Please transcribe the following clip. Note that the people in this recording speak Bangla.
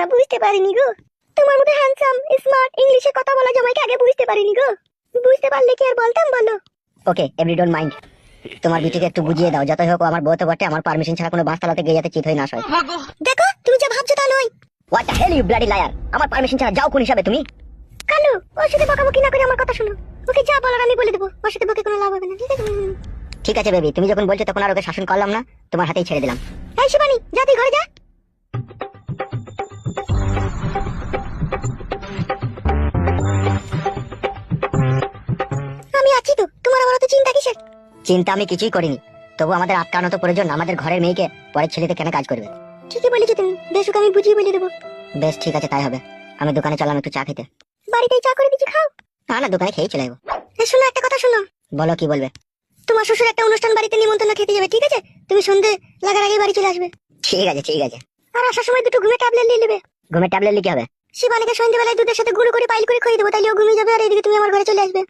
না, বুঝতে পারিনি গো। তোমার মতো হ্যান্ডসাম স্মার্ট ইংলিশে কথা বলা জামাইকে আগে বুঝতে পারিনি গো। বুঝতে পারলে কি আর বলতাম বলো। ওকে এভরি ডোন্ট মাইন্ড। তোমার বিটিকে একটু বুঝিয়ে দাও, যতই হোক আমার বউ তো বটে, আমার পারমিশন ছাড়া কোনো বাসতলাতে গিয়ে যাতে চিত হয়ে না হয়। দেখো তুমি যা ভাবছো তা নয়। What the hell you bloody liar! আমার পারমিশন ছাড়া যাও কোন হিসাবে তুমি? কালু ওর সাথে বকাবকি না করে আমার কথা শোনো। ওকে যা বলার আমি বলে দেবো, ওর সাথে বকে কোনো লাভ হবে না, ঠিক আছে? ঠিক আছে বেবি, তুমি যখন বলছো তখন আর ওকে শাসন করলাম না, তোমার হাতেই ছেড়ে দিলাম। এই শিবানী, যা তুই ঘরে যা। আমি আছি তো, তোমার আবার অত চিন্তা কিসের? চিন্তা আমি কিছুই করিনি, তবু আমাদের আটকানো তো প্রয়োজন। আমাদের ঘরের মেয়েকে পরের ছেলেতে কেন কাজ করবে? ঠিকই বলেছো তুমি, বেশ ওকে আমি বুঝিয়ে বলে দেবো। বেশ ঠিক আছে, তাই হবে। আমি দোকানে চললাম একটু চা খেতে। বাড়িতেই চা করে দিচ্ছি, খাও। না না, দোকানে খেয়ে চলে যাবো। শোনো একটা কথা শোনো। বলো কি বলবে? তোমার শ্বশুর একটা অনুষ্ঠান বাড়িতে নিমন্ত্রণ খেতে যাবে, ঠিক আছে? তুমি সন্ধে লাগার আগে বাড়ি চলে আসবে। ঠিক আছে ঠিক আছে। আর আসার সময় দুটো ঘুমের ট্যাবলেট নিয়ে নেবে। ঘুমের ট্যাবলেট লিখে হবে? শিবানীকে সন্ধ্যেবেলায় দুধের সাথে গুঁড়ো করে পাইল করে খেয়ে দেবো, তাইলে ও ঘুমিয়ে যাবে আর এদিকে তুমি আমার ঘরে চলে আসবে।